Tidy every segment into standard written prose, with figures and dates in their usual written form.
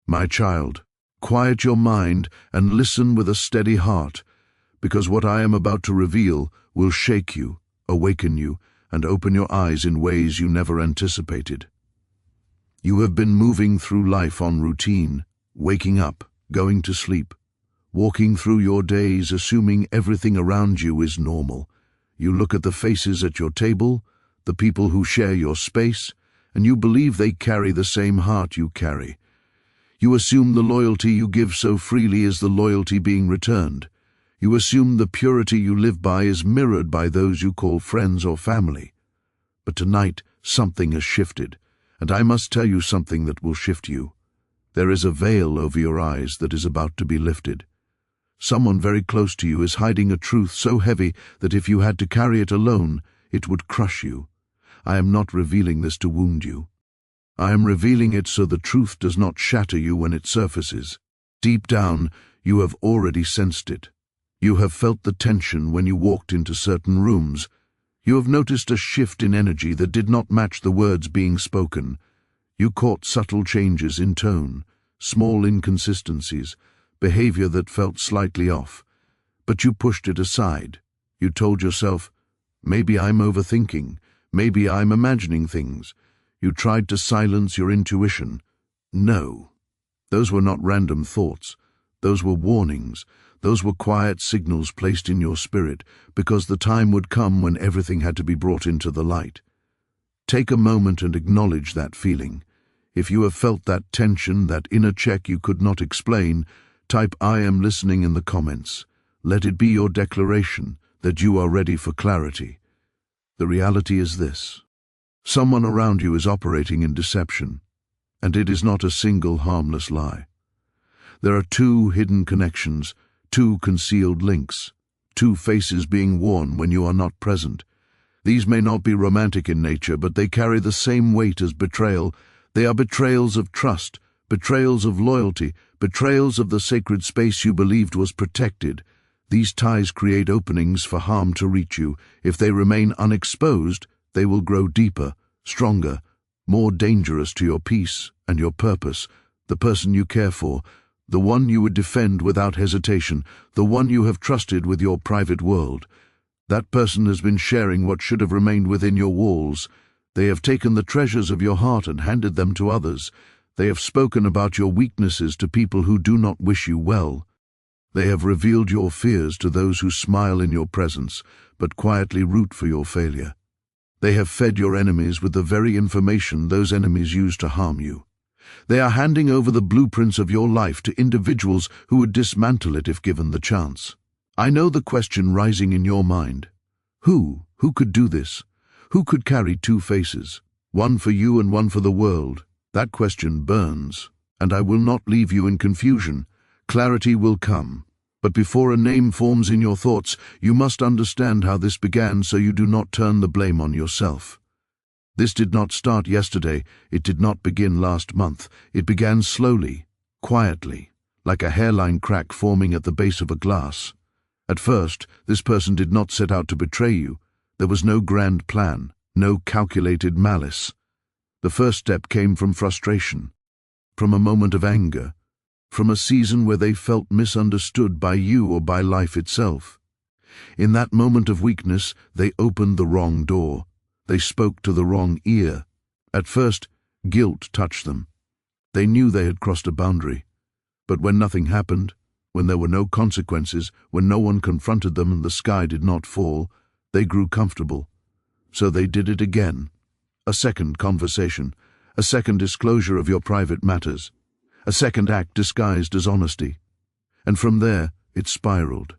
My child, quiet your mind and listen with a steady heart, because what I am about to reveal will shake you, awaken you, and open your eyes in ways you never anticipated. You have been moving through life on routine, waking up, going to sleep, walking through your days assuming everything around you is normal. You look at the faces at your table, the people who share your space, and you believe they carry the same heart you carry. You assume the loyalty you give so freely is the loyalty being returned. You assume the purity you live by is mirrored by those you call friends or family. But tonight, something has shifted, and I must tell you something that will shift you. There is a veil over your eyes that is about to be lifted. Someone very close to you is hiding a truth so heavy that if you had to carry it alone, it would crush you. I am not revealing this to wound you. I am revealing it so the truth does not shatter you when it surfaces. Deep down, you have already sensed it. You have felt the tension when you walked into certain rooms. You have noticed a shift in energy that did not match the words being spoken. You caught subtle changes in tone, small inconsistencies, behavior that felt slightly off. But you pushed it aside. You told yourself, maybe I'm overthinking, maybe I'm imagining things. You tried to silence your intuition. No, those were not random thoughts. Those were warnings. Those were quiet signals placed in your spirit, because the time would come when everything had to be brought into the light. Take a moment and acknowledge that feeling. If you have felt that tension, that inner check you could not explain, type "I am listening" in the comments. Let it be your declaration that you are ready for clarity. The reality is this. Someone around you is operating in deception, and it is not a single harmless lie. There are two hidden connections, two concealed links, two faces being worn when you are not present. These may not be romantic in nature, but they carry the same weight as betrayal. They are betrayals of trust, betrayals of loyalty, betrayals of the sacred space you believed was protected. These ties create openings for harm to reach you. If they remain unexposed, they will grow deeper, stronger, more dangerous to your peace and your purpose, the person you care for, the one you would defend without hesitation, the one you have trusted with your private world. That person has been sharing what should have remained within your walls. They have taken the treasures of your heart and handed them to others. They have spoken about your weaknesses to people who do not wish you well. They have revealed your fears to those who smile in your presence, but quietly root for your failure. They have fed your enemies with the very information those enemies use to harm you. They are handing over the blueprints of your life to individuals who would dismantle it if given the chance. I know the question rising in your mind. Who could do this? Who could carry two faces, one for you and one for the world? That question burns, and I will not leave you in confusion. Clarity will come. But before a name forms in your thoughts, you must understand how this began so you do not turn the blame on yourself. This did not start yesterday. It did not begin last month. It began slowly, quietly, like a hairline crack forming at the base of a glass. At first, this person did not set out to betray you. There was no grand plan, no calculated malice. The first step came from frustration, from a moment of anger, from a season where they felt misunderstood by you or by life itself. In that moment of weakness, they opened the wrong door. They spoke to the wrong ear. At first, guilt touched them. They knew they had crossed a boundary. But when nothing happened, when there were no consequences, when no one confronted them and the sky did not fall, they grew comfortable. So they did it again. A second conversation, a second disclosure of your private matters, a second act disguised as honesty. And from there, it spiraled.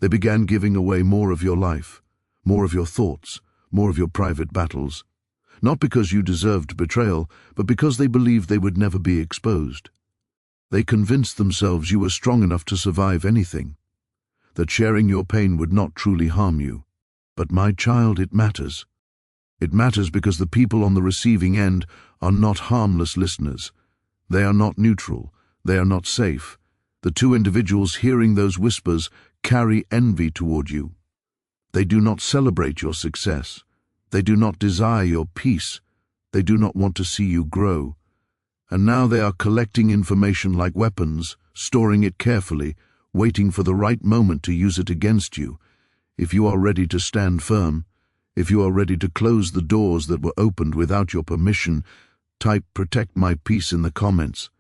They began giving away more of your life, more of your thoughts, more of your private battles. Not because you deserved betrayal, but because they believed they would never be exposed. They convinced themselves you were strong enough to survive anything, that sharing your pain would not truly harm you. But my child, it matters. It matters because the people on the receiving end are not harmless listeners. They are not neutral. They are not safe. The two individuals hearing those whispers carry envy toward you. They do not celebrate your success. They do not desire your peace. They do not want to see you grow. and now they are collecting information like weapons, storing it carefully, waiting for the right moment to use it against you. If you are ready to stand firm, if you are ready to close the doors that were opened without your permission, type "Protect my peace" in the comments.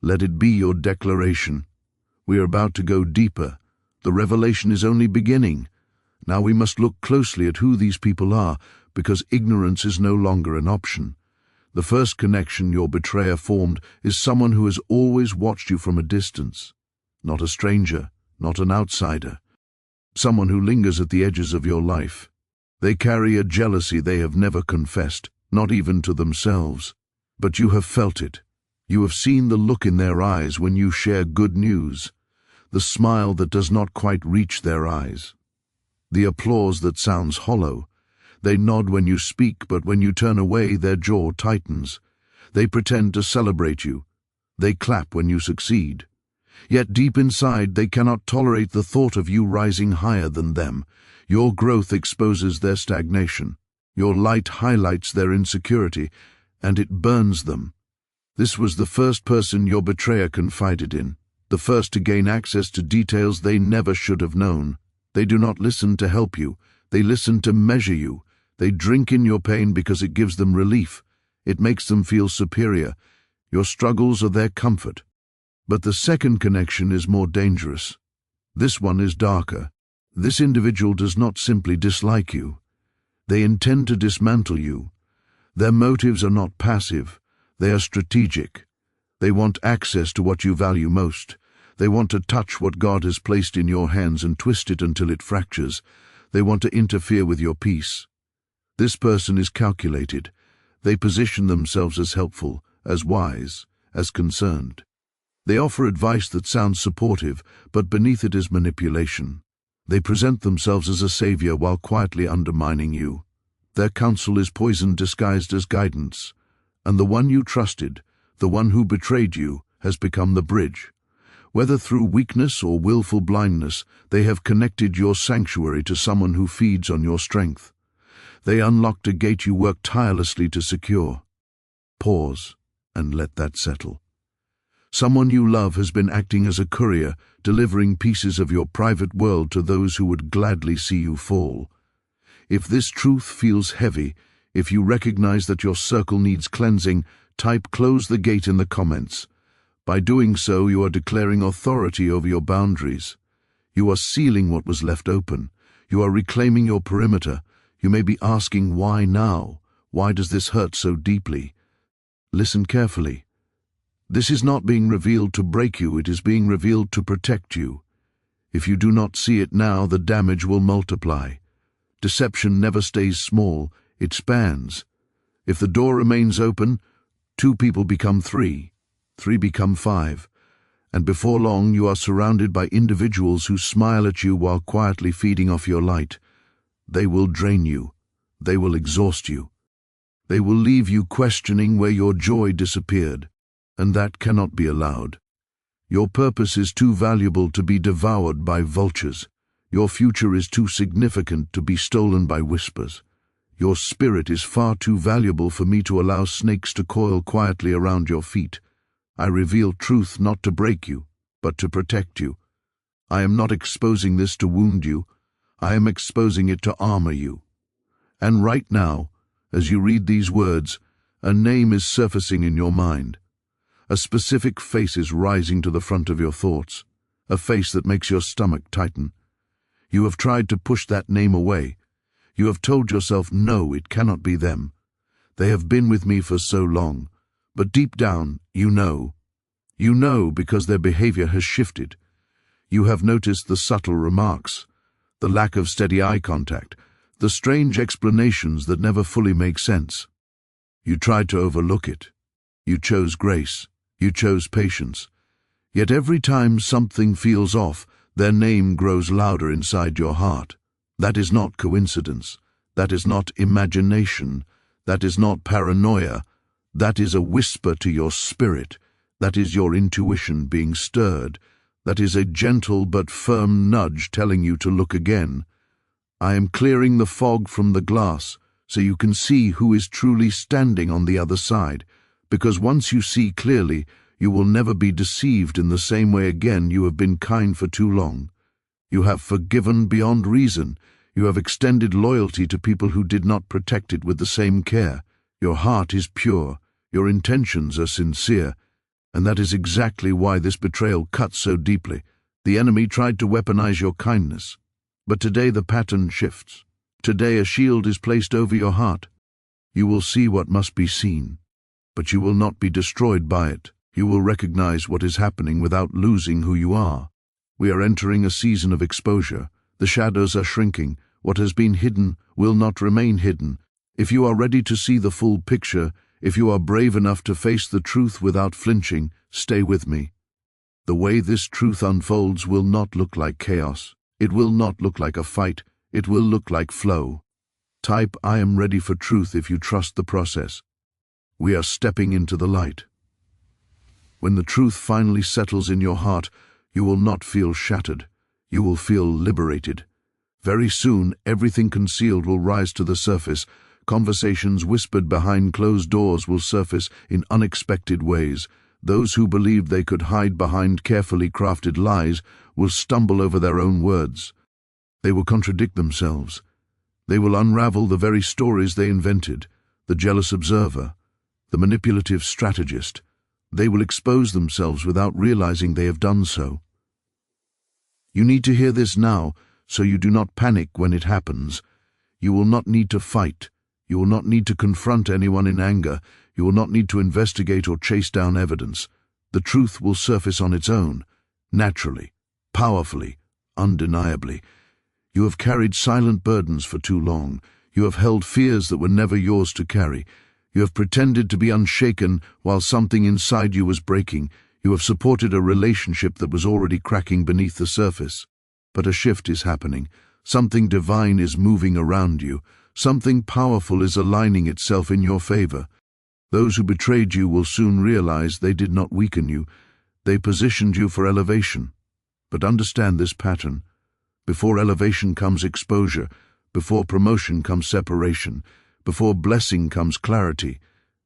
Let it be your declaration. We are about to go deeper. The revelation is only beginning. Now we must look closely at who these people are, because ignorance is no longer an option. The first connection your betrayer formed is someone who has always watched you from a distance. Not a stranger, not an outsider. Someone who lingers at the edges of your life. They carry a jealousy they have never confessed, not even to themselves. But you have felt it. You have seen the look in their eyes when you share good news, the smile that does not quite reach their eyes, the applause that sounds hollow. They nod when you speak, but when you turn away, their jaw tightens. They pretend to celebrate you. They clap when you succeed. Yet deep inside, they cannot tolerate the thought of you rising higher than them. Your growth exposes their stagnation. Your light highlights their insecurity, and it burns them. This was the first person your betrayer confided in, the first to gain access to details they never should have known. They do not listen to help you. They listen to measure you. They drink in your pain because it gives them relief. It makes them feel superior. Your struggles are their comfort. But the second connection is more dangerous. This one is darker. This individual does not simply dislike you. They intend to dismantle you. Their motives are not passive. They are strategic. They want access to what you value most. They want to touch what God has placed in your hands and twist it until it fractures. They want to interfere with your peace. This person is calculated. They position themselves as helpful, as wise, as concerned. They offer advice that sounds supportive, but beneath it is manipulation. They present themselves as a savior while quietly undermining you. Their counsel is poison disguised as guidance, and the one you trusted, the one who betrayed you, has become the bridge. Whether through weakness or willful blindness, they have connected your sanctuary to someone who feeds on your strength. They unlocked a gate you worked tirelessly to secure. Pause and let that settle. Someone you love has been acting as a courier, delivering pieces of your private world to those who would gladly see you fall. If this truth feels heavy, if you recognize that your circle needs cleansing, type "Close the gate" in the comments. By doing so, you are declaring authority over your boundaries. You are sealing what was left open. You are reclaiming your perimeter. You may be asking, why now? Why does this hurt so deeply? Listen carefully. This is not being revealed to break you, it is being revealed to protect you. If you do not see it now, the damage will multiply. Deception never stays small, it spans. If the door remains open, 2 people become 3, 3 become 5, and before long you are surrounded by individuals who smile at you while quietly feeding off your light. They will drain you. They will exhaust you. They will leave you questioning where your joy disappeared, and that cannot be allowed. Your purpose is too valuable to be devoured by vultures. Your future is too significant to be stolen by whispers. Your spirit is far too valuable for me to allow snakes to coil quietly around your feet. I reveal truth not to break you, but to protect you. I am not exposing this to wound you. I am exposing it to armor you. And right now, as you read these words, a name is surfacing in your mind. A specific face is rising to the front of your thoughts, a face that makes your stomach tighten. You have tried to push that name away. You have told yourself, no, it cannot be them. They have been with me for so long. But deep down, you know. You know because their behavior has shifted. You have noticed the subtle remarks, the lack of steady eye contact, the strange explanations that never fully make sense. You tried to overlook it. You chose grace. You chose patience. Yet every time something feels off, their name grows louder inside your heart. That is not coincidence. That is not imagination. That is not paranoia. That is a whisper to your spirit. That is your intuition being stirred. That is a gentle but firm nudge telling you to look again. I am clearing the fog from the glass so you can see who is truly standing on the other side, because once you see clearly, you will never be deceived in the same way again. You have been kind for too long. You have forgiven beyond reason. You have extended loyalty to people who did not protect it with the same care. Your heart is pure. Your intentions are sincere. And that is exactly why this betrayal cuts so deeply. The enemy tried to weaponize your kindness. But today the pattern shifts. Today a shield is placed over your heart. You will see what must be seen, but you will not be destroyed by it. You will recognize what is happening without losing who you are. We are entering a season of exposure. The shadows are shrinking. What has been hidden will not remain hidden. If you are ready to see the full picture, if you are brave enough to face the truth without flinching, stay with me. The way this truth unfolds will not look like chaos. It will not look like a fight. It will look like flow. Type "I am ready for truth" if you trust the process. We are stepping into the light. When the truth finally settles in your heart, you will not feel shattered. You will feel liberated. Very soon, everything concealed will rise to the surface. Conversations whispered behind closed doors will surface in unexpected ways. Those who believed they could hide behind carefully crafted lies will stumble over their own words. They will contradict themselves. They will unravel the very stories they invented. The jealous observer, the manipulative strategist. They will expose themselves without realizing they have done so. You need to hear this now, so you do not panic when it happens. You will not need to fight. You will not need to confront anyone in anger. You will not need to investigate or chase down evidence. The truth will surface on its own, naturally, powerfully, undeniably. You have carried silent burdens for too long. You have held fears that were never yours to carry. You have pretended to be unshaken while something inside you was breaking. You have supported a relationship that was already cracking beneath the surface. But a shift is happening. Something divine is moving around you. Something powerful is aligning itself in your favor. Those who betrayed you will soon realize they did not weaken you. They positioned you for elevation. But understand this pattern. Before elevation comes exposure. Before promotion comes separation. Before blessing comes clarity.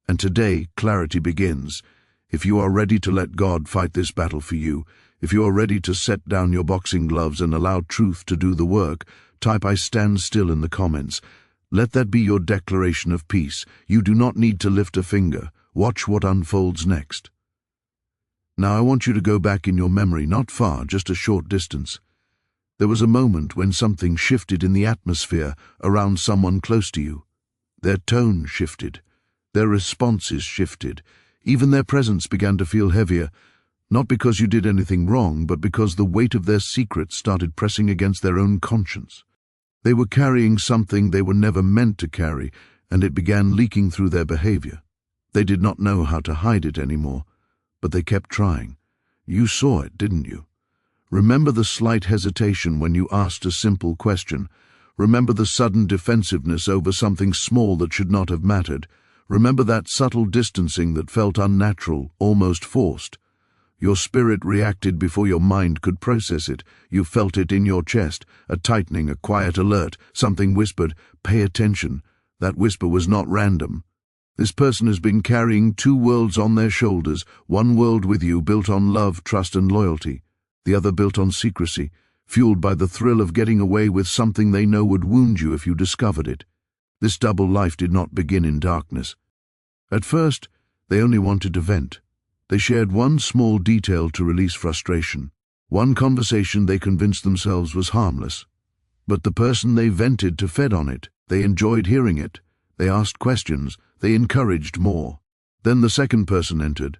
And today, clarity begins. If you are ready to let God fight this battle for you, if you are ready to set down your boxing gloves and allow truth to do the work, type "I stand still" in the comments. Let that be your declaration of peace. You do not need to lift a finger. Watch what unfolds next. Now I want you to go back in your memory, not far, just a short distance. There was a moment when something shifted in the atmosphere around someone close to you. Their tone shifted. Their responses shifted. Even their presence began to feel heavier, not because you did anything wrong, but because the weight of their secrets started pressing against their own conscience. They were carrying something they were never meant to carry, and it began leaking through their behavior. They did not know how to hide it anymore, but they kept trying. You saw it, didn't you? Remember the slight hesitation when you asked a simple question. Remember the sudden defensiveness over something small that should not have mattered. Remember that subtle distancing that felt unnatural, almost forced. Your spirit reacted before your mind could process it. You felt it in your chest, a tightening, a quiet alert. Something whispered, "Pay attention." That whisper was not random. This person has been carrying two worlds on their shoulders, one world with you built on love, trust and loyalty, the other built on secrecy, fueled by the thrill of getting away with something they know would wound you if you discovered it. This double life did not begin in darkness. At first, they only wanted to vent. They shared one small detail to release frustration. One conversation they convinced themselves was harmless. But the person they vented to fed on it. They enjoyed hearing it. They asked questions. They encouraged more. Then the second person entered.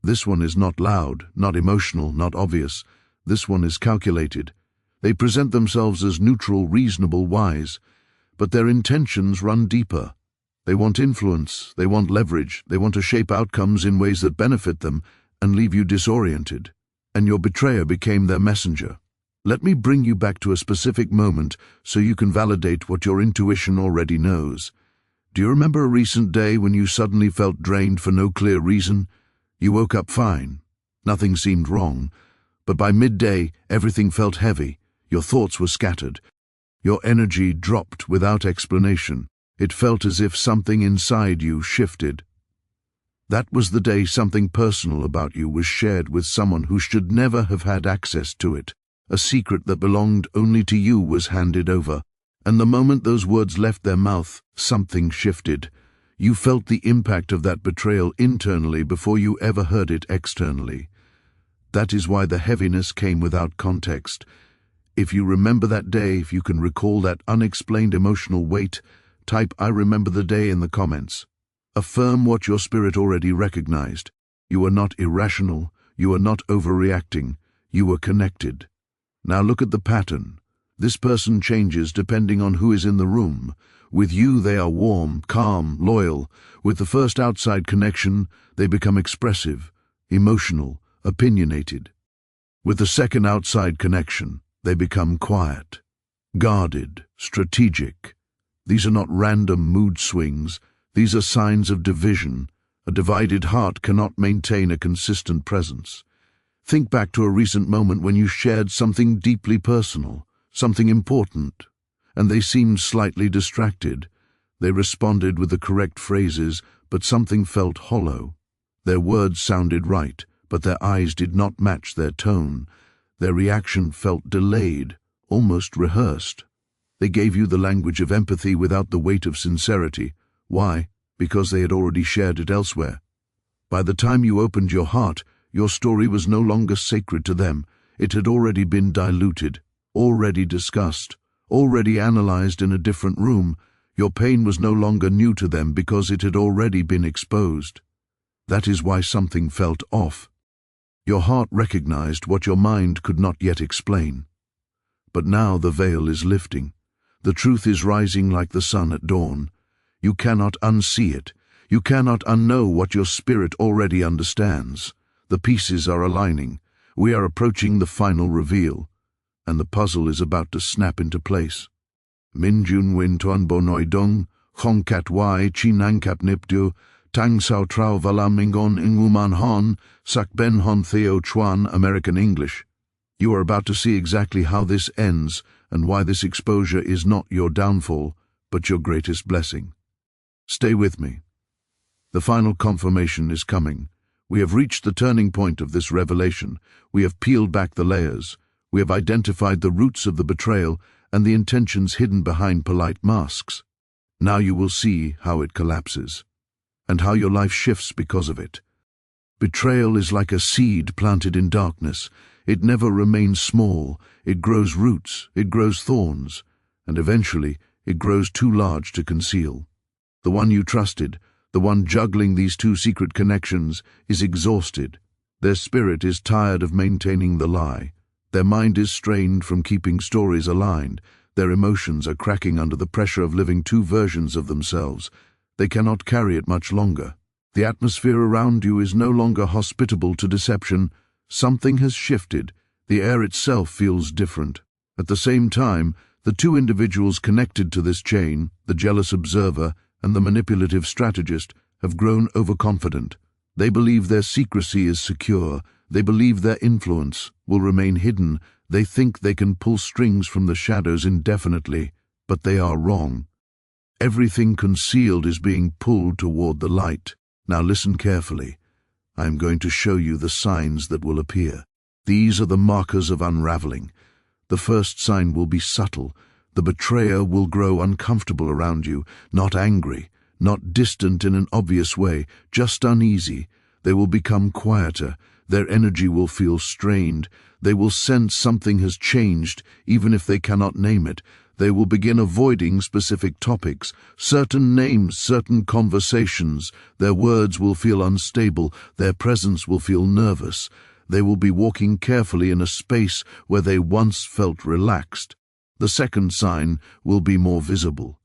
This one is not loud, not emotional, not obvious. This one is calculated. They present themselves as neutral, reasonable, wise. But their intentions run deeper. They want influence, they want leverage, they want to shape outcomes in ways that benefit them and leave you disoriented. And your betrayer became their messenger. Let me bring you back to a specific moment so you can validate what your intuition already knows. Do you remember a recent day when you suddenly felt drained for no clear reason? You woke up fine. Nothing seemed wrong. But by midday, everything felt heavy. Your thoughts were scattered. Your energy dropped without explanation. It felt as if something inside you shifted. That was the day something personal about you was shared with someone who should never have had access to it. A secret that belonged only to you was handed over, and the moment those words left their mouth, something shifted. You felt the impact of that betrayal internally before you ever heard it externally. That is why the heaviness came without context. If you remember that day, if you can recall that unexplained emotional weight, type "I remember the day" in the comments. Affirm what your spirit already recognized. You are not irrational, you are not overreacting, you are connected. Now look at the pattern. This person changes depending on who is in the room. With you they are warm, calm, loyal. With the first outside connection, they become expressive, emotional, opinionated. With the second outside connection, they become quiet, guarded, strategic. These are not random mood swings. These are signs of division. A divided heart cannot maintain a consistent presence. Think back to a recent moment when you shared something deeply personal, something important, and they seemed slightly distracted. They responded with the correct phrases, but something felt hollow. Their words sounded right, but their eyes did not match their tone. Their reaction felt delayed, almost rehearsed. They gave you the language of empathy without the weight of sincerity. Why? Because they had already shared it elsewhere. By the time you opened your heart, your story was no longer sacred to them. It had already been diluted, already discussed, already analyzed in a different room. Your pain was no longer new to them because it had already been exposed. That is why something felt off. Your heart recognized what your mind could not yet explain. But now the veil is lifting. The truth is rising like the sun at dawn. You cannot unsee it. You cannot unknow what your spirit already understands. The pieces are aligning. We are approaching the final reveal, and the puzzle is about to snap into place. Min Jun Win Tuan Bonoi Dong, Hong Kat Wai Chi Nang Kap Nipdu, Tang Sao Trao Valam Mingon Inguman Hon, Sak Ben Hon Theo Chuan, American English. You are about to see exactly how this ends and why this exposure is not your downfall, but your greatest blessing. Stay with me. The final confirmation is coming. We have reached the turning point of this revelation. We have peeled back the layers. We have identified the roots of the betrayal and the intentions hidden behind polite masks. Now you will see how it collapses, and how your life shifts because of it. Betrayal is like a seed planted in darkness. It never remains small. It grows roots, it grows thorns, and eventually it grows too large to conceal. The one you trusted, the one juggling these two secret connections, is exhausted. Their spirit is tired of maintaining the lie. Their mind is strained from keeping stories aligned. Their emotions are cracking under the pressure of living two versions of themselves. They cannot carry it much longer. The atmosphere around you is no longer hospitable to deception. Something has shifted. The air itself feels different. At the same time, the two individuals connected to this chain, the jealous observer and the manipulative strategist, have grown overconfident. They believe their secrecy is secure. They believe their influence will remain hidden. They think they can pull strings from the shadows indefinitely, but they are wrong. Everything concealed is being pulled toward the light. Now listen carefully. I am going to show you the signs that will appear. These are the markers of unraveling. The first sign will be subtle. The betrayer will grow uncomfortable around you, not angry, not distant in an obvious way, just uneasy. They will become quieter. Their energy will feel strained. They will sense something has changed, even if they cannot name it. They will begin avoiding specific topics, certain names, certain conversations. Their words will feel unstable. Their presence will feel nervous. They will be walking carefully in a space where they once felt relaxed. The second sign will be more visible.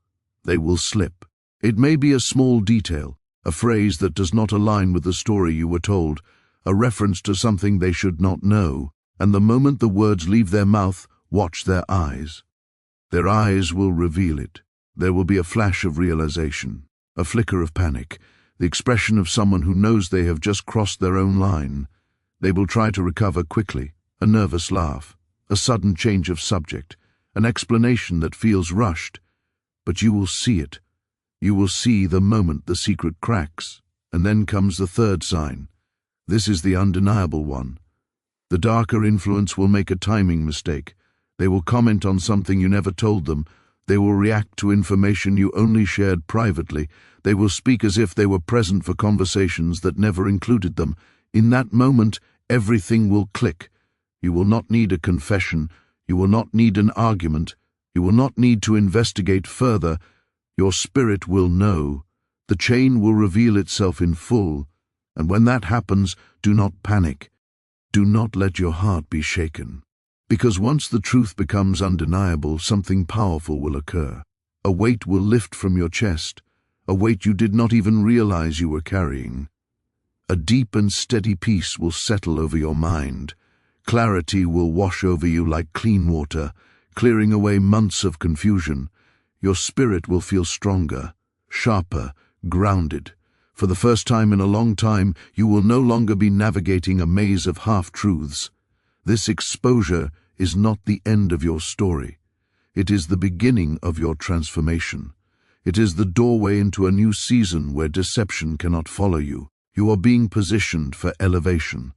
They will slip. It may be a small detail, a phrase that does not align with the story you were told, a reference to something they should not know, and the moment the words leave their mouth, watch their eyes. Their eyes will reveal it. There will be a flash of realization, a flicker of panic, the expression of someone who knows they have just crossed their own line. They will try to recover quickly, a nervous laugh, a sudden change of subject, an explanation that feels rushed. But you will see it. You will see the moment the secret cracks. And then comes the third sign. This is the undeniable one. The darker influence will make a timing mistake. They will comment on something you never told them. They will react to information you only shared privately. They will speak as if they were present for conversations that never included them. In that moment, everything will click. You will not need a confession. You will not need an argument. You will not need to investigate further. Your spirit will know. The chain will reveal itself in full. And when that happens, do not panic. Do not let your heart be shaken. Because once the truth becomes undeniable, something powerful will occur. A weight will lift from your chest, a weight you did not even realize you were carrying. A deep and steady peace will settle over your mind. Clarity will wash over you like clean water, clearing away months of confusion. Your spirit will feel stronger, sharper, grounded. For the first time in a long time, you will no longer be navigating a maze of half-truths. This exposure is not the end of your story. It is the beginning of your transformation. It is the doorway into a new season where deception cannot follow you. You are being positioned for elevation.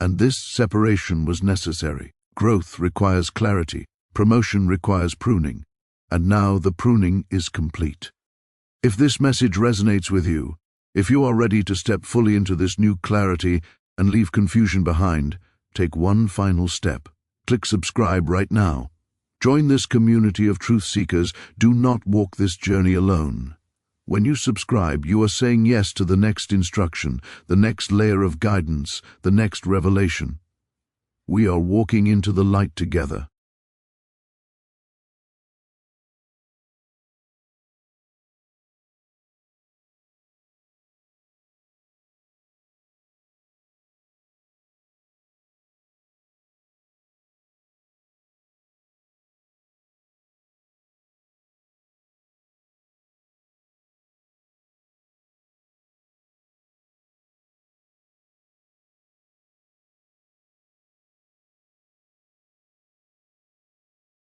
And this separation was necessary. Growth requires clarity. Promotion requires pruning. And now the pruning is complete. If this message resonates with you, if you are ready to step fully into this new clarity and leave confusion behind, take one final step. Click subscribe right now. Join this community of truth seekers. Do not walk this journey alone. When you subscribe, you are saying yes to the next instruction, the next layer of guidance, the next revelation. We are walking into the light together.